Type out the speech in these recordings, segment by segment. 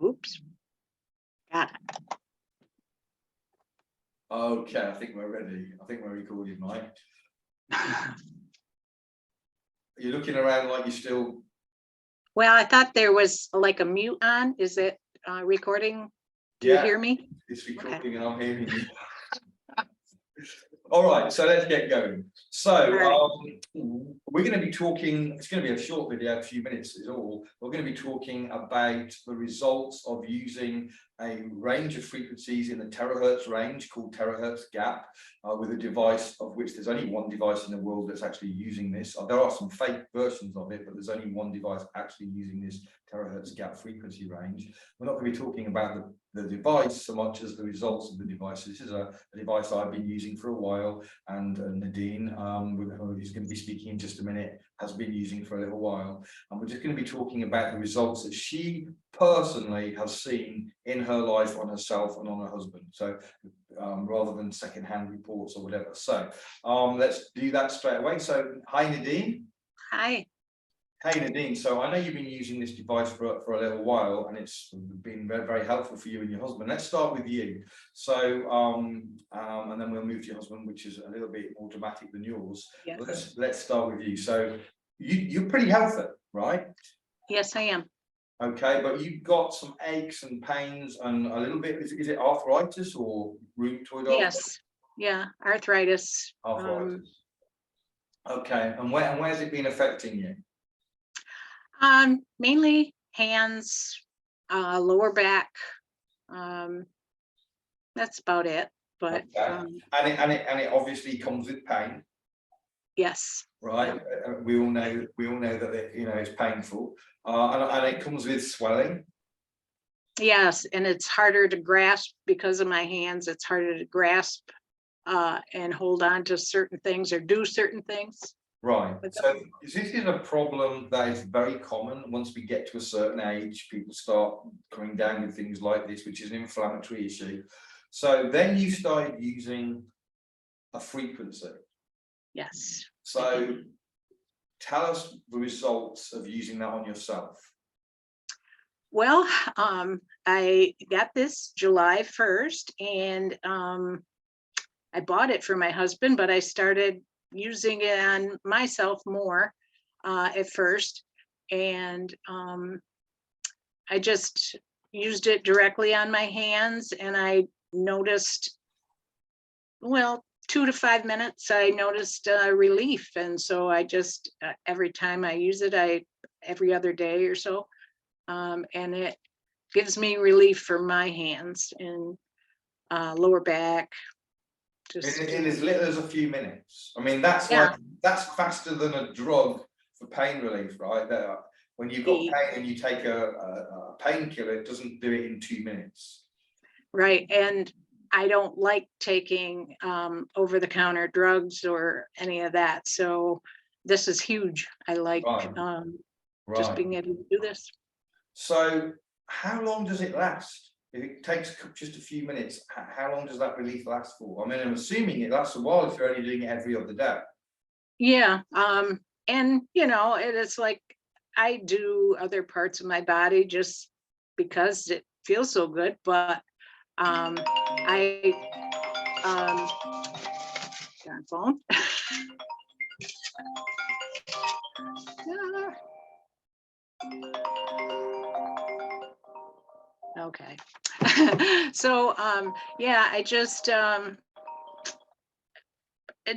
Oops. Got Okay, I think we're ready. I think we're recording, Mike. You're looking around like you're still. Well, I thought there was like a mute on. Is it recording? Do you hear me? It's recording and I'm hearing you. All right, so let's get going. So we're going to be talking, it's going to be a short video, a few minutes is all. We're going to be talking about the results of using a range of frequencies in the terahertz range called terahertz gap with a device of which there's only one device in the world that's actually using this. There are some fake versions of it, but there's only one device actually using this terahertz gap frequency range. We're not going to be talking about the device so much as the results of the device. This is a device I've been using for a while, and Nadine, who's going to be speaking in just a minute, has been using for a little while. And we're just going to be talking about the results that she personally has seen in her life on herself and on her husband. So rather than secondhand reports or whatever. So let's do that straight away. So hi, Nadine. Hi. Hey Nadine, so I know you've been using this device for a little while and it's been very, very helpful for you and your husband. Let's start with you. So, and then we'll move to your husband, which is a little bit more dramatic than yours. Yes. Let's start with you. So you're pretty healthy, right? Yes, I am. Okay, but you've got some aches and pains and a little bit, is it arthritis or rheumatoid arthritis? Yes, yeah, arthritis. Arthritis. Okay, and where's it been affecting you? Mainly hands, lower back. That's about it. But okay. And it obviously comes with pain. Yes. Right. Yeah. We all know that it's painful, and it comes with swelling. Yes, and it's harder to grasp because of my hands. It's harder to grasp and hold on to certain things or do certain things. Right. So this is a problem that is very common. Once we get to a certain age, people start coming down with things like this, which is an inflammatory issue. So then you started using a frequency. Yes. So tell us the results of using that on yourself. Well, I got this July 1st and I bought it for my husband, but I started using it on myself more at first. And I just used it directly on my hands and I noticed, well, 2 to 5 minutes, I noticed relief. And so I just, every time I use it, every other day or so, and it gives me relief for my hands and lower back. Just in as little as a few minutes. I mean, that's that's faster than a drug for pain relief, right? When you've got pain and you take a painkiller, it doesn't do it in 2 minutes. Right, and I don't like taking over-the-counter drugs or any of that. So this is huge. I like just being able to do this. So how long does it last? If it takes just a few minutes, how long does that relief last for? I mean, I'm assuming it lasts a while if you're only doing it every other day. Yeah, and it is like I do other parts of my body just because it feels so good, but phone. Okay. So yeah, I just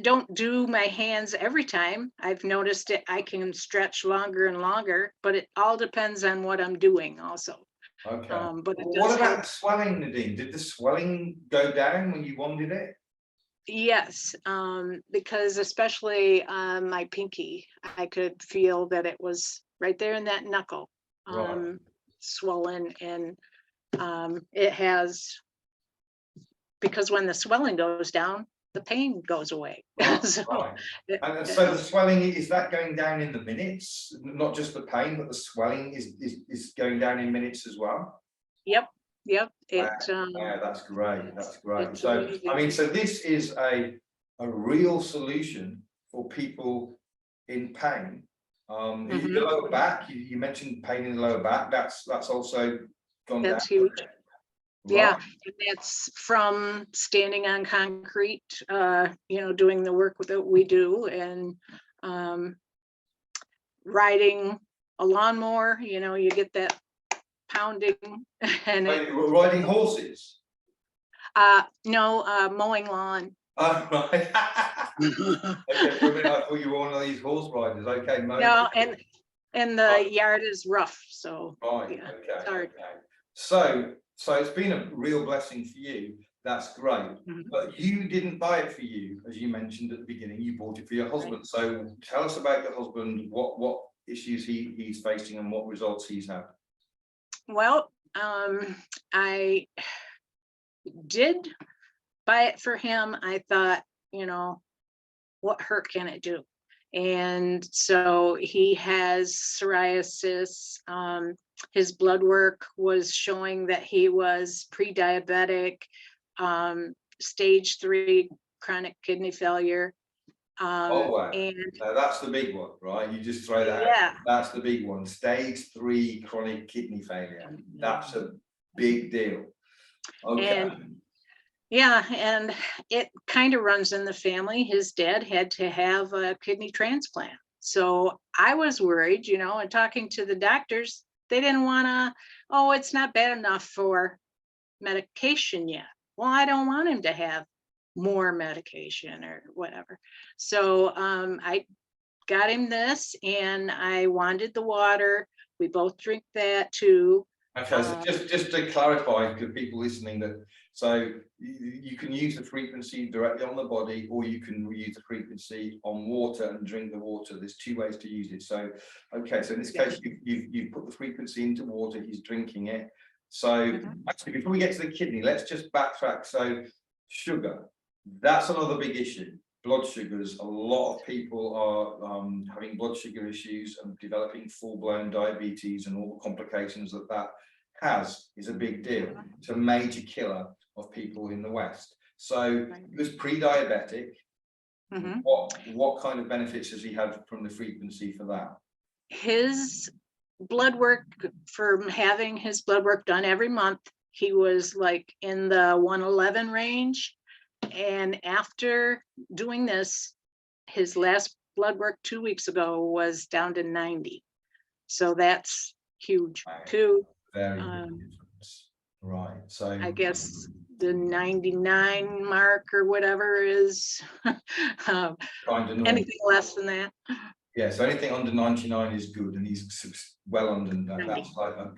don't do my hands every time. I've noticed it, I can stretch longer and longer, but it all depends on what I'm doing also. Okay. But what about the swelling, Nadine? Did the swelling go down when you wanted it? Yes, because especially on my pinky, I could feel that it was right there in that knuckle, swollen, and it has, because when the swelling goes down, the pain goes away. And so the swelling, is that going down in the minutes? Not just the pain, but the swelling is going down in minutes as well? Yep. Yeah, that's great. That's great. So amazing. I mean, so this is a real solution for people in pain. The lower back, you mentioned pain in the lower back. That's also gone That's down. huge. Yeah, Right. and that's from standing on concrete, doing the work that we do, and um, riding a lawnmower, you get that pounding and Wait, you were riding horses? no, mowing lawn. Oh, right. Okay, for a minute I thought you were one of these horse riders. Okay, No, and the Right. yard is rough, so Right, yeah, okay, it's hard. okay. So it's been a real blessing for you. That's great. Mhm. But you didn't buy it for you, as you mentioned at the beginning, you bought it for your husband. So tell us about your husband, what issues he's facing and what results he's had. Well, I did buy it for him. I thought, what hurt can it do? And so he has psoriasis. His blood work was showing that he was pre-diabetic, stage 3 chronic kidney failure. Oh, wow. And Now that's the big one, right? You just throw that out. yeah, That's the big one. Stage 3 chronic kidney failure. That's a big deal. Okay. and yeah, and it kind of runs in the family. His dad had to have a kidney transplant. So I was worried, and talking to the doctors, they didn't want to, oh, it's not bad enough for medication yet. Well, I don't want him to have more medication or whatever. So I got him this, and I wanted the water. We both drink that too. Okay, so just to clarify, for people listening, that so you can use the frequency directly on the body, or you can use the frequency on water and drink the water. There's 2 ways to use it. So, okay, so in this case, you've put the frequency into water. He's drinking it. So actually, before we get to the kidney, let's just backtrack. So sugar, that's another big issue. Blood sugars, a lot of people are having blood sugar issues and developing full-blown diabetes, and all the complications that has is a big deal. It's a major killer of people in the West. So he was pre-diabetic. What kind of benefits has he had from the frequency for that? His blood work, from having his blood work done every month, he was like in the 111 range. And after doing this, his last blood work 2 weeks ago was down to 90. So that's huge too. Very good difference. Right. So I guess the 99 mark or whatever is kind of normal. anything less than that. Yeah, so anything under 99 is good, and he's well under that. 90. That's like a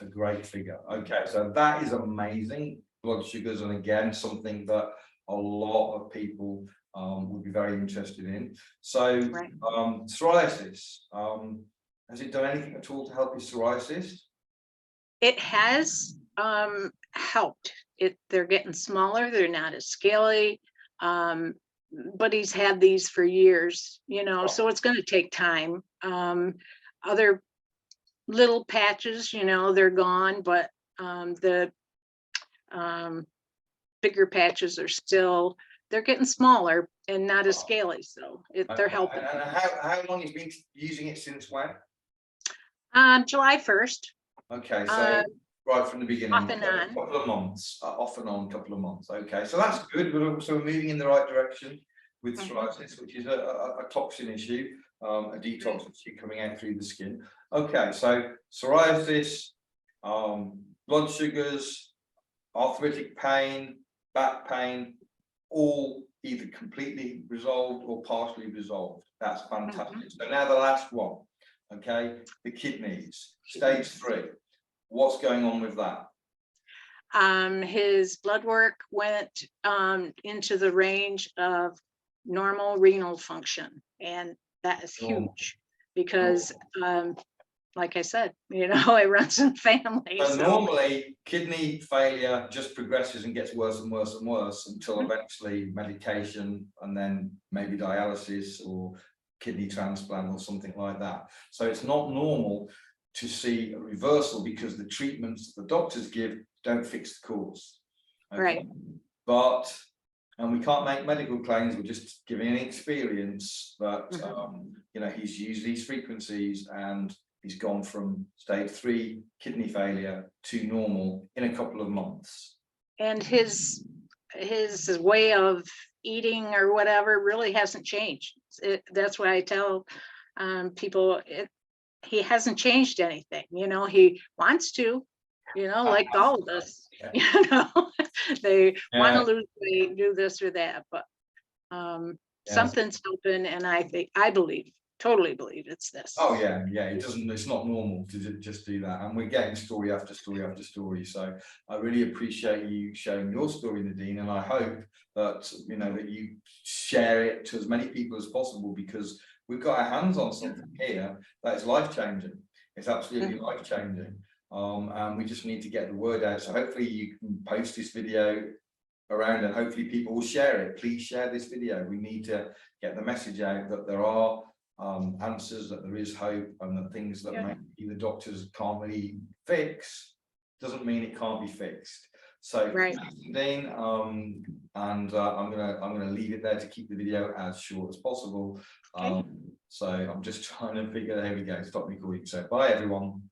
great figure. Okay, so that is amazing. Blood sugars, and again, something that a lot of people would be very interested in. So psoriasis, has it done anything at all to help his psoriasis? It has helped. They're getting smaller, they're not as scaly. But he's had these for years, so it's going to take time. Other little patches, they're gone, but the bigger patches are still, they're getting smaller and not as scaly, so they're helping. And how long he's been using it, since when? July 1st. Okay, so right from the beginning, off and on. a couple of months, off and on, couple of months. Okay, so that's good. So we're moving in the right direction with psoriasis, which is a toxin issue, a detox issue coming out through the skin. Okay, so psoriasis, blood sugars, arthritic pain, back pain, all either completely resolved or partially resolved. That's fantastic. So now the last one, okay, the kidneys, stage 3. What's going on with that? His blood work went into the range of normal renal function, and that is huge because like I said, it runs in family. So normally kidney failure just progresses and gets worse and worse and worse until eventually medication, and then maybe dialysis or kidney transplant or something like that. So it's not normal to see a reversal, because the treatments the doctors give don't fix the cause. Okay? Right. But, and we can't make medical claims, we're just giving an experience that, he's used these frequencies and he's gone from stage 3 kidney failure to normal in a couple of months. And his way of eating or whatever really hasn't changed. That's why I tell people he hasn't changed anything. You know, he wants to, you know, like all of us, you know, they want to lose weight, do this or that, but something's helping, and totally believe it's this. Oh yeah, it's not normal to just do that, and we're getting story after story after story. So I really appreciate you sharing your story, Nadine, and I hope that that you share it to as many people as possible, because we've got our hands on something here that is life-changing. It's absolutely life-changing, and we just need to get the word out. So hopefully you can post this video around, and hopefully people will share it. Please share this video. We need to get the message out that there are answers, that there is hope, and that things that maybe the doctors can't really fix doesn't mean it can't be fixed. So thanks, Nadine, and I'm gonna leave it there to keep the video as short as possible. So I'm just trying to figure, there we go, stop recording. So bye everyone.